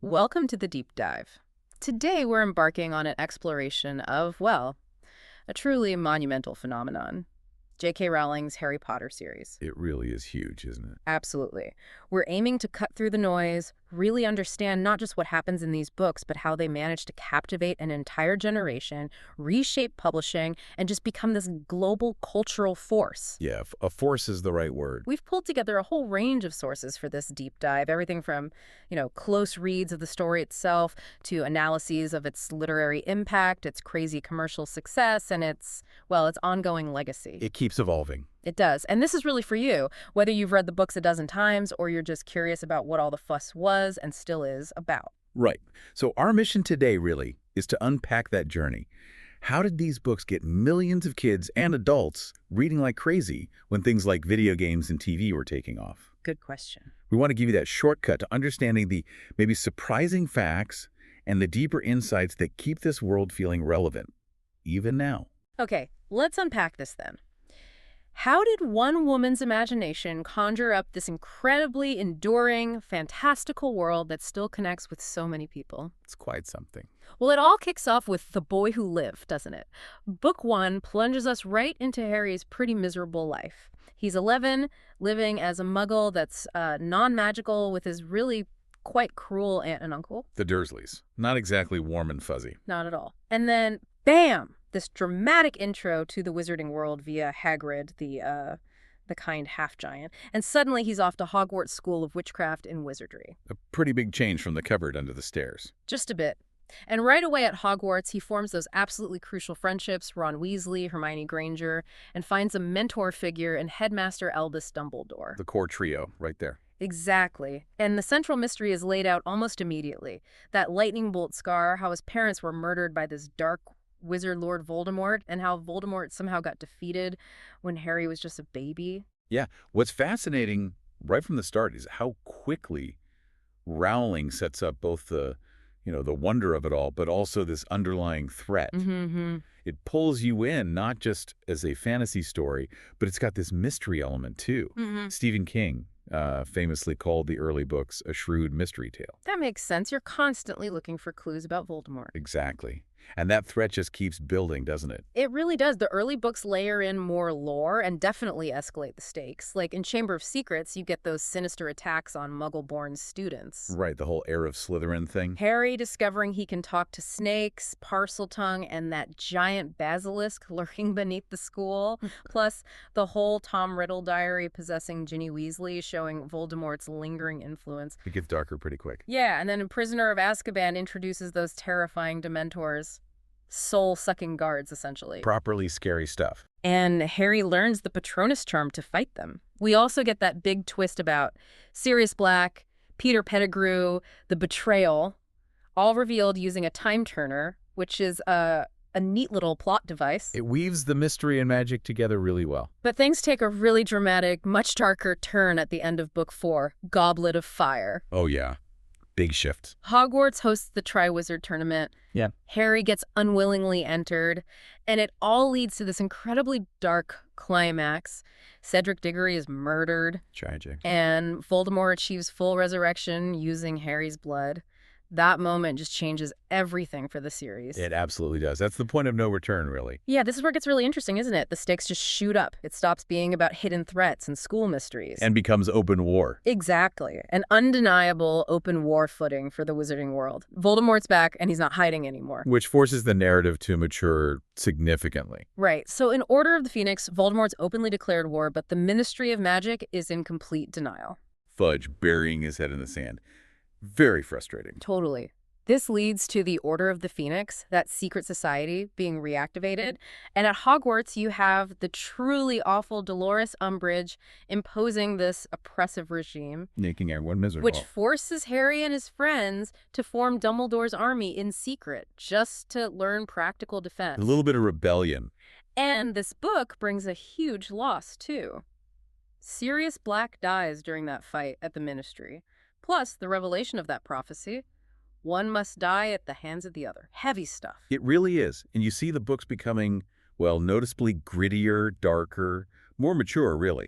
Welcome to the deep dive. Today we're embarking on an exploration of, well, a truly monumental phenomenon. J.K. Rowling's Harry Potter series. It really is huge, isn't it? Absolutely. We're aiming to cut through the noise, really understand not just what happens in these books, but how they manage to captivate an entire generation, reshape publishing, and just become this global cultural force. Yeah, a force is the right word. We've pulled together a whole range of sources for this deep dive, everything from, close reads of the story itself to analyses of its literary impact, its crazy commercial success, and its ongoing legacy. It keeps evolving. It does. And this is really for you, whether you've read the books a dozen times or you're just curious about what all the fuss was and still is about. Right. So our mission today, really, is to unpack that journey. How did these books get millions of kids and adults reading like crazy when things like video games and TV were taking off? Good question. We want to give you that shortcut to understanding the maybe surprising facts and the deeper insights that keep this world feeling relevant, even now. Okay, let's unpack this then. How did one woman's imagination conjure up this incredibly enduring, fantastical world that still connects with so many people? It's quite something. Well, it all kicks off with The Boy Who Lived, doesn't it? Book 1 plunges us right into Harry's pretty miserable life. He's 11, living as a muggle that's non-magical with his really quite cruel aunt and uncle. The Dursleys. Not exactly warm and fuzzy. Not at all. And then, bam! This dramatic intro to the wizarding world via Hagrid, the kind half-giant. And suddenly he's off to Hogwarts School of Witchcraft and Wizardry. A pretty big change from the cupboard under the stairs. Just a bit. And right away at Hogwarts, he forms those absolutely crucial friendships, Ron Weasley, Hermione Granger, and finds a mentor figure in Headmaster Albus Dumbledore. The core trio, right there. Exactly. And the central mystery is laid out almost immediately. That lightning bolt scar, how his parents were murdered by this dark wizard Lord Voldemort, and how Voldemort somehow got defeated when Harry was just a baby. Yeah, what's fascinating right from the start is how quickly Rowling sets up both the wonder of it all, but also this underlying threat. Mm-hmm. It pulls you in not just as a fantasy story, but it's got this mystery element too. Mm-hmm. Stephen King famously called the early books a shrewd mystery tale. That makes sense. You're constantly looking for clues about Voldemort. Exactly. And that threat just keeps building, doesn't it? It really does. The early books layer in more lore and definitely escalate the stakes. Like in Chamber of Secrets, you get those sinister attacks on Muggle-born students. Right, the whole Heir of Slytherin thing. Harry discovering he can talk to snakes, Parseltongue, and that giant basilisk lurking beneath the school. Plus, the whole Tom Riddle diary possessing Ginny Weasley, showing Voldemort's lingering influence. It gets darker pretty quick. Yeah, and then in Prisoner of Azkaban introduces those terrifying Dementors. Soul-sucking guards, essentially. Properly scary stuff. And Harry learns the Patronus charm to fight them. We also get that big twist about Sirius Black, Peter Pettigrew, the betrayal, all revealed using a time turner, which is a neat little plot device. It weaves the mystery and magic together really well. But things take a really dramatic, much darker turn at the end of Book 4, Goblet of Fire. Oh, yeah. Big shift. Hogwarts hosts the Triwizard Tournament. Yeah. Harry gets unwillingly entered, and it all leads to this incredibly dark climax. Cedric Diggory is murdered. Tragic. And Voldemort achieves full resurrection using Harry's blood. That moment just changes everything for the series. It absolutely does. That's the point of no return, really. Yeah, this is where it gets really interesting, isn't it? The stakes just shoot up. It stops being about hidden threats and school mysteries. And becomes open war. Exactly. An undeniable open war footing for the wizarding world. Voldemort's back, and he's not hiding anymore. Which forces the narrative to mature significantly. Right. So in Order of the Phoenix, Voldemort's openly declared war, but the Ministry of Magic is in complete denial. Fudge burying his head in the sand. Very frustrating. Totally. This leads to the Order of the Phoenix, that secret society, being reactivated. And at Hogwarts, you have the truly awful Dolores Umbridge imposing this oppressive regime. Making everyone miserable. Which forces Harry and his friends to form Dumbledore's army in secret, just to learn practical defense. A little bit of rebellion. And this book brings a huge loss, too. Sirius Black dies during that fight at the Ministry. Plus, the revelation of that prophecy, one must die at the hands of the other. Heavy stuff. It really is. And you see the books becoming, well, noticeably grittier, darker, more mature, really.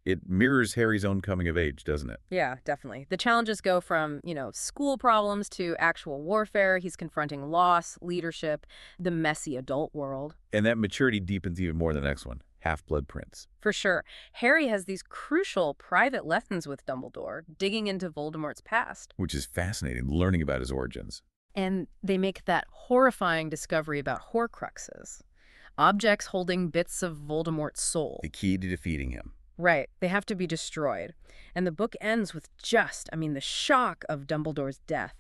It mirrors Harry's own coming of age, doesn't it? Yeah, definitely. The challenges go from, school problems to actual warfare. He's confronting loss, leadership, the messy adult world. And that maturity deepens even more in the next one, Half-Blood Prince. For sure. Harry has these crucial private lessons with Dumbledore, digging into Voldemort's past. Which is fascinating, learning about his origins. And they make that horrifying discovery about Horcruxes, objects holding bits of Voldemort's soul. The key to defeating him. Right. They have to be destroyed. And the book ends with the shock of Dumbledore's death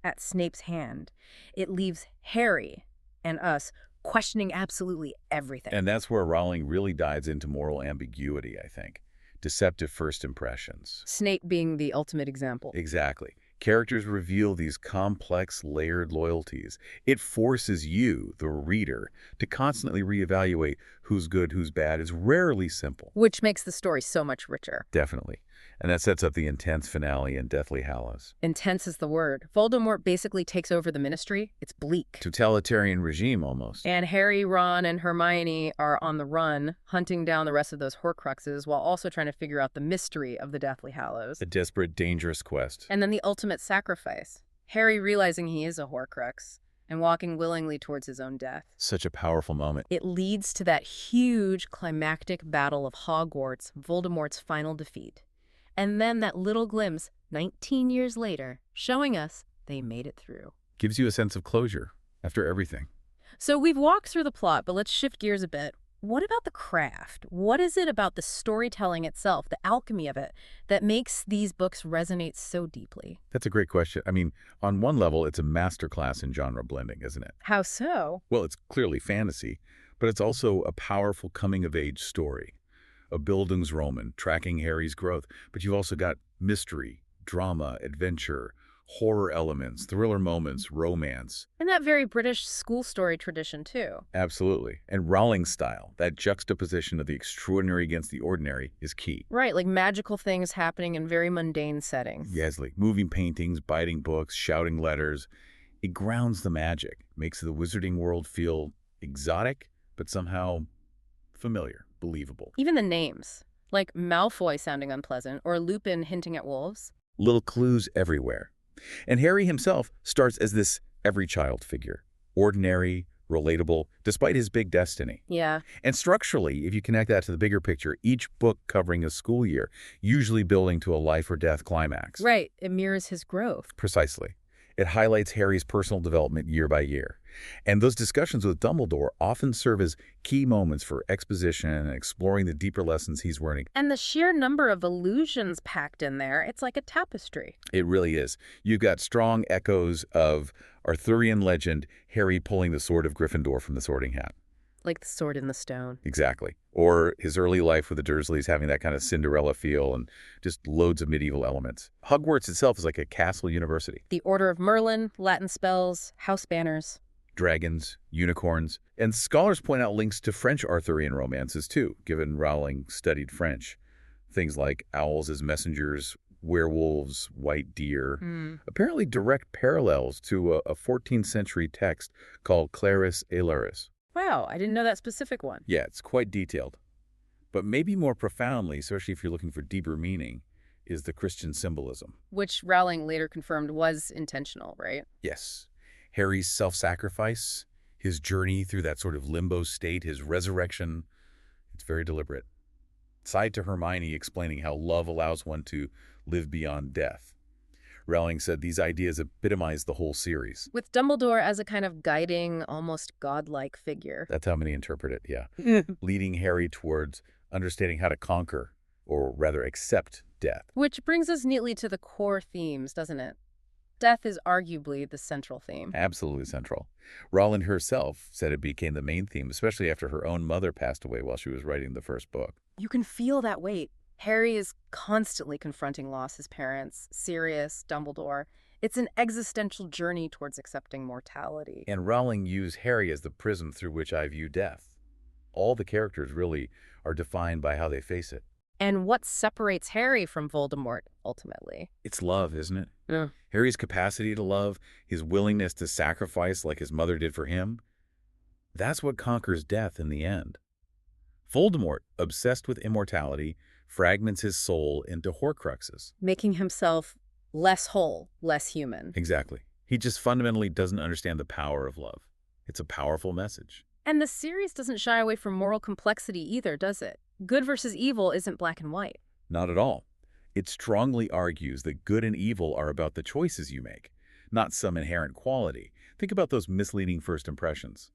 at Snape's hand. It leaves Harry and us questioning absolutely everything. And that's where Rowling really dives into moral ambiguity, I think. Deceptive first impressions. Snape being the ultimate example. Exactly. Characters reveal these complex, layered loyalties. It forces you, the reader, to constantly reevaluate who's good, who's bad. It's rarely simple. Which makes the story so much richer. Definitely. And that sets up the intense finale in Deathly Hallows. Intense is the word. Voldemort basically takes over the Ministry. It's bleak. Totalitarian regime, almost. And Harry, Ron, and Hermione are on the run, hunting down the rest of those Horcruxes while also trying to figure out the mystery of the Deathly Hallows. A desperate, dangerous quest. And then the ultimate sacrifice. Harry realizing he is a Horcrux and walking willingly towards his own death. Such a powerful moment. It leads to that huge climactic battle of Hogwarts, Voldemort's final defeat. And then that little glimpse, 19 years later, showing us they made it through. Gives you a sense of closure after everything. So we've walked through the plot, but let's shift gears a bit. What about the craft? What is it about the storytelling itself, the alchemy of it, that makes these books resonate so deeply? That's a great question. I mean, on one level, it's a masterclass in genre blending, isn't it? How so? Well, it's clearly fantasy, but it's also a powerful coming-of-age story. A Bildungsroman tracking Harry's growth, but you've also got mystery, drama, adventure, horror elements, thriller moments, romance. And that very British school story tradition, too. Absolutely. And Rowling's style, that juxtaposition of the extraordinary against the ordinary, is key. Right, like magical things happening in very mundane settings. Yes, like moving paintings, biting books, shouting letters. It grounds the magic, makes the wizarding world feel exotic, but somehow familiar. Believable. Even the names, like Malfoy sounding unpleasant or Lupin hinting at wolves. Little clues everywhere. And Harry himself starts as this every child figure. Ordinary, relatable, despite his big destiny. Yeah. And structurally, if you connect that to the bigger picture, each book covering a school year, usually building to a life or death climax. Right. It mirrors his growth. Precisely. It highlights Harry's personal development year by year. And those discussions with Dumbledore often serve as key moments for exposition and exploring the deeper lessons he's learning. And the sheer number of allusions packed in there, it's like a tapestry. It really is. You've got strong echoes of Arthurian legend, Harry pulling the sword of Gryffindor from the Sorting Hat. Like the sword in the stone. Exactly. Or his early life with the Dursleys having that kind of Cinderella feel and just loads of medieval elements. Hogwarts itself is like a castle university. The Order of Merlin, Latin spells, house banners. Dragons, unicorns, and scholars point out links to French Arthurian romances too, given Rowling studied French. Things like owls as messengers, werewolves, white deer. Apparently direct parallels to a 14th century text called Claris et Laris. Wow, I didn't know that specific one. Yeah, it's quite detailed. But maybe more profoundly, especially if you're looking for deeper meaning, is the Christian symbolism. Which Rowling later confirmed was intentional, right? Yes. Harry's self-sacrifice, his journey through that sort of limbo state, his resurrection, it's very deliberate. Side to Hermione explaining how love allows one to live beyond death. Rowling said these ideas epitomize the whole series. With Dumbledore as a kind of guiding, almost godlike figure. That's how many interpret it, yeah. Leading Harry towards understanding how to conquer, or rather accept, death. Which brings us neatly to the core themes, doesn't it? Death is arguably the central theme. Absolutely central. Rowling herself said it became the main theme, especially after her own mother passed away while she was writing the first book. You can feel that weight. Harry is constantly confronting loss, his parents, Sirius, Dumbledore. It's an existential journey towards accepting mortality. And Rowling used Harry as the prism through which I view death. All the characters really are defined by how they face it. And what separates Harry from Voldemort, ultimately? It's love, isn't it? Yeah. Harry's capacity to love, his willingness to sacrifice like his mother did for him, that's what conquers death in the end. Voldemort, obsessed with immortality, fragments his soul into Horcruxes. Making himself less whole, less human. Exactly. He just fundamentally doesn't understand the power of love. It's a powerful message. And the series doesn't shy away from moral complexity either, does it? Good versus evil isn't black and white. Not at all. It strongly argues that good and evil are about the choices you make, not some inherent quality. Think about those misleading first impressions.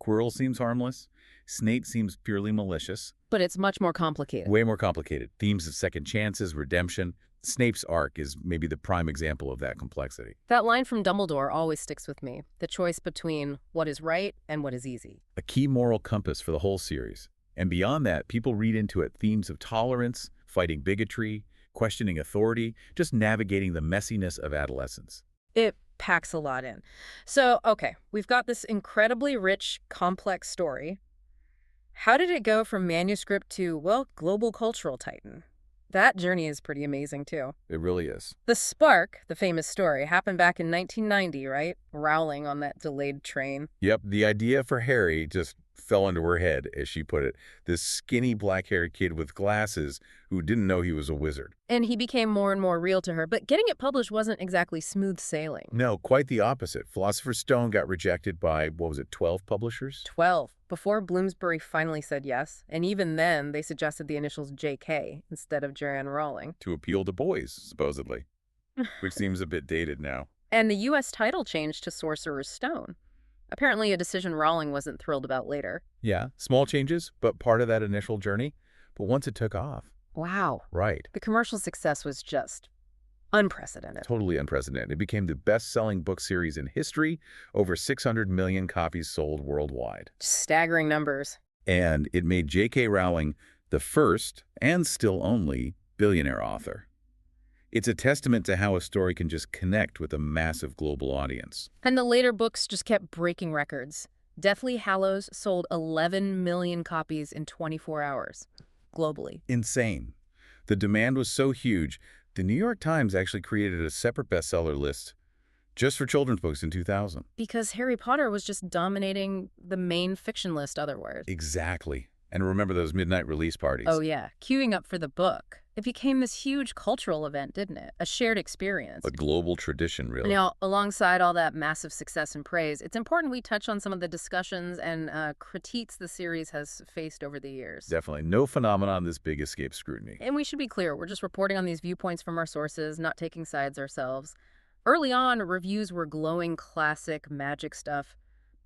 Quirrell seems harmless. Snape seems purely malicious. But it's much more complicated. Way more complicated. Themes of second chances, redemption. Snape's arc is maybe the prime example of that complexity. That line from Dumbledore always sticks with me. The choice between what is right and what is easy. A key moral compass for the whole series. And beyond that, people read into it themes of tolerance, fighting bigotry, questioning authority, just navigating the messiness of adolescence. It packs a lot in. So, okay, we've got this incredibly rich, complex story. How did it go from manuscript to, well, global cultural titan? That journey is pretty amazing, too. It really is. The spark, the famous story, happened back in 1990, right? Rowling on that delayed train. Yep, the idea for Harry just fell into her head, as she put it. This skinny black-haired kid with glasses who didn't know he was a wizard. And he became more and more real to her, but getting it published wasn't exactly smooth sailing. No, quite the opposite. Philosopher's Stone got rejected by, 12 publishers? 12, before Bloomsbury finally said yes, and even then they suggested the initials JK instead of Joanne Rowling. To appeal to boys, supposedly. Which seems a bit dated now. And the U.S. title changed to Sorcerer's Stone. Apparently a decision Rowling wasn't thrilled about later. Yeah, small changes, but part of that initial journey. But once it took off. Wow. Right. The commercial success was just unprecedented. Totally unprecedented. It became the best-selling book series in history, over 600 million copies sold worldwide. Staggering numbers. And it made J.K. Rowling the first, and still only, billionaire author. It's a testament to how a story can just connect with a massive global audience. And the later books just kept breaking records. Deathly Hallows sold 11 million copies in 24 hours, globally. Insane. The demand was so huge, the New York Times actually created a separate bestseller list just for children's books in 2000. Because Harry Potter was just dominating the main fiction list otherwise. Exactly. And remember those midnight release parties? Oh, yeah. Queuing up for the book. It became this huge cultural event, didn't it? A shared experience. A global tradition, really. Now, alongside all that massive success and praise, it's important we touch on some of the discussions and critiques the series has faced over the years. Definitely. No phenomenon this big escapes scrutiny. And we should be clear, we're just reporting on these viewpoints from our sources, not taking sides ourselves. Early on, reviews were glowing classic magic stuff.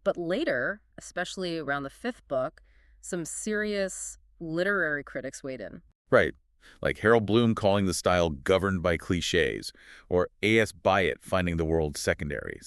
But later, especially around the fifth book, some serious literary critics weighed in. Right. Like Harold Bloom calling the style governed by cliches, or A.S. Byatt finding the world secondary.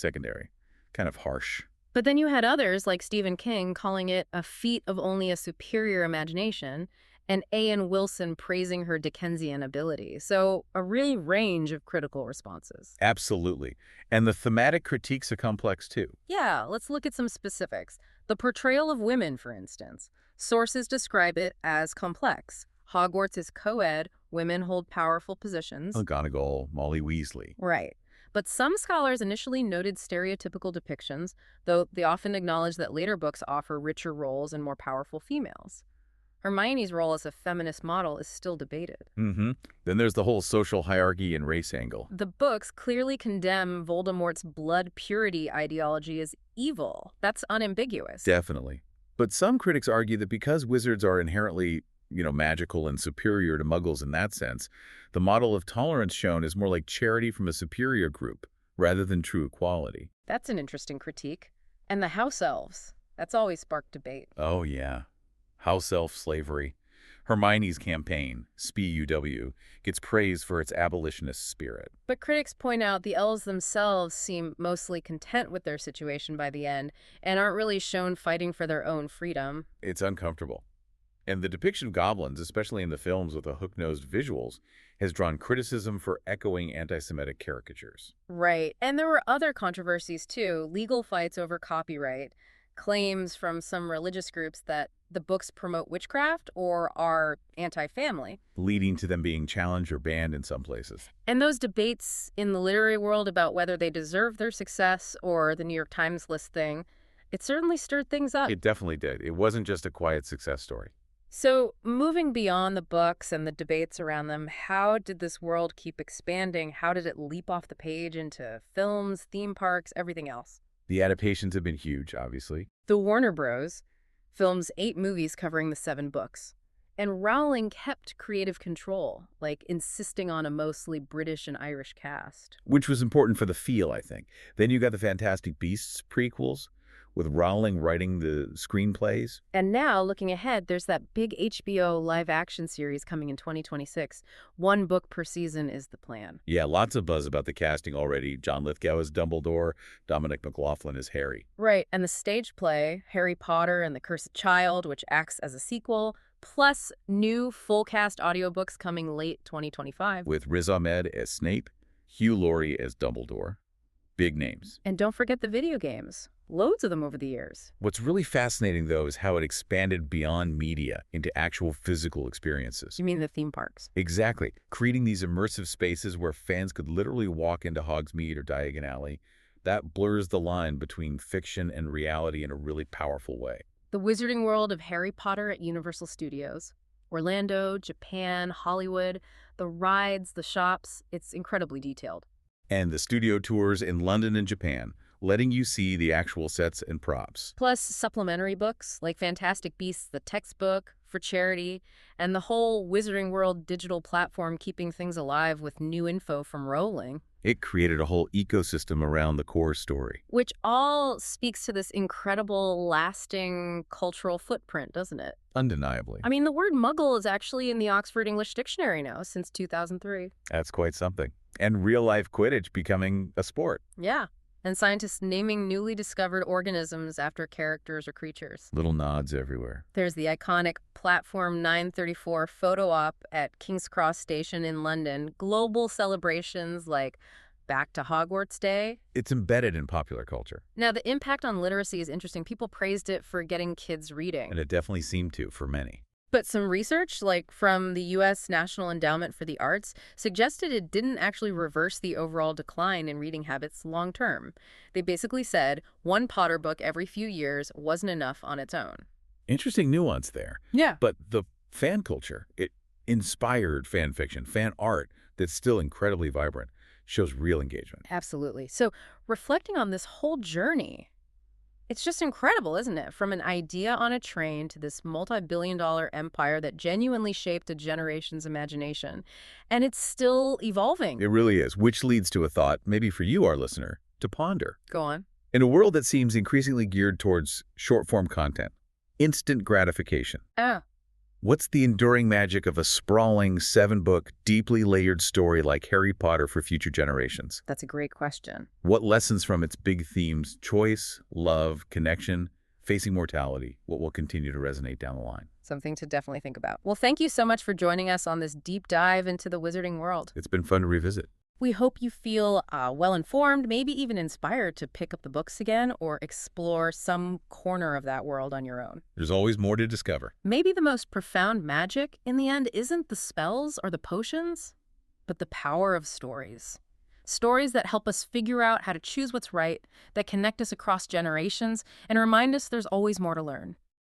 Kind of harsh. But then you had others, like Stephen King, calling it a feat of only a superior imagination, and A.N. Wilson praising her Dickensian ability. So a real range of critical responses. Absolutely. And the thematic critiques are complex, too. Yeah, let's look at some specifics. The portrayal of women, for instance. Sources describe it as complex. Hogwarts is co-ed, women hold powerful positions. McGonagall, Molly Weasley. Right. But some scholars initially noted stereotypical depictions, though they often acknowledge that later books offer richer roles and more powerful females. Hermione's role as a feminist model is still debated. Then there's the whole social hierarchy and race angle. The books clearly condemn Voldemort's blood purity ideology as evil. That's unambiguous. Definitely. But some critics argue that because wizards are inherently magical and superior to muggles in that sense, the model of tolerance shown is more like charity from a superior group, rather than true equality. That's an interesting critique. And the house elves, that's always sparked debate. Oh, yeah. House elf slavery. Hermione's campaign, SPUW, gets praised for its abolitionist spirit. But critics point out the elves themselves seem mostly content with their situation by the end, and aren't really shown fighting for their own freedom. It's uncomfortable. And the depiction of goblins, especially in the films with the hook-nosed visuals, has drawn criticism for echoing anti-Semitic caricatures. Right. And there were other controversies, too. Legal fights over copyright, claims from some religious groups that the books promote witchcraft or are anti-family, leading to them being challenged or banned in some places. And those debates in the literary world about whether they deserve their success or the New York Times list thing, it certainly stirred things up. It definitely did. It wasn't just a quiet success story. So, moving beyond the books and the debates around them, how did this world keep expanding? How did it leap off the page into films, theme parks, everything else? The adaptations have been huge, obviously. The Warner Bros. Films 8 movies covering the 7 books. And Rowling kept creative control, like insisting on a mostly British and Irish cast. Which was important for the feel, I think. Then you got the Fantastic Beasts prequels, with Rowling writing the screenplays. And now, looking ahead, there's that big HBO live-action series coming in 2026. 1 book per season is the plan. Yeah, lots of buzz about the casting already. John Lithgow as Dumbledore, Dominic McLaughlin as Harry. Right, and the stage play, Harry Potter and the Cursed Child, which acts as a sequel, plus new full-cast audiobooks coming late 2025. With Riz Ahmed as Snape, Hugh Laurie as Dumbledore. Big names. And don't forget the video games. Loads of them over the years. What's really fascinating, though, is how it expanded beyond media into actual physical experiences. You mean the theme parks? Exactly. Creating these immersive spaces where fans could literally walk into Hogsmeade or Diagon Alley, that blurs the line between fiction and reality in a really powerful way. The Wizarding World of Harry Potter at Universal Studios. Orlando, Japan, Hollywood, the rides, the shops, it's incredibly detailed. And the studio tours in London and Japan, letting you see the actual sets and props. Plus supplementary books like Fantastic Beasts, the textbook, for charity, and the whole Wizarding World digital platform keeping things alive with new info from Rowling. It created a whole ecosystem around the core story. Which all speaks to this incredible, lasting cultural footprint, doesn't it? Undeniably. I mean, the word muggle is actually in the Oxford English Dictionary now since 2003. That's quite something. And real-life Quidditch becoming a sport. Yeah. And scientists naming newly discovered organisms after characters or creatures. Little nods everywhere. There's the iconic Platform 934 photo op at King's Cross Station in London. Global celebrations like Back to Hogwarts Day. It's embedded in popular culture. Now, the impact on literacy is interesting. People praised it for getting kids reading. And it definitely seemed to for many. But some research, like from the U.S. National Endowment for the Arts, suggested it didn't actually reverse the overall decline in reading habits long term. They basically said 1 Potter book every few years wasn't enough on its own. Interesting nuance there. Yeah. But the fan culture, it inspired fan fiction, fan art that's still incredibly vibrant, shows real engagement. Absolutely. So reflecting on this whole journey, it's just incredible, isn't it? From an idea on a train to this multi-billion-dollar empire that genuinely shaped a generation's imagination. And it's still evolving. It really is, which leads to a thought, maybe for you, our listener, to ponder. Go on. In a world that seems increasingly geared towards short-form content, instant gratification, what's the enduring magic of a sprawling 7-book, deeply layered story like Harry Potter for future generations? That's a great question. What lessons from its big themes, choice, love, connection, facing mortality, what will continue to resonate down the line? Something to definitely think about. Well, thank you so much for joining us on this deep dive into the Wizarding world. It's been fun to revisit. We hope you feel well-informed, maybe even inspired to pick up the books again or explore some corner of that world on your own. There's always more to discover. Maybe the most profound magic in the end isn't the spells or the potions, but the power of stories. Stories that help us figure out how to choose what's right, that connect us across generations, and remind us there's always more to learn.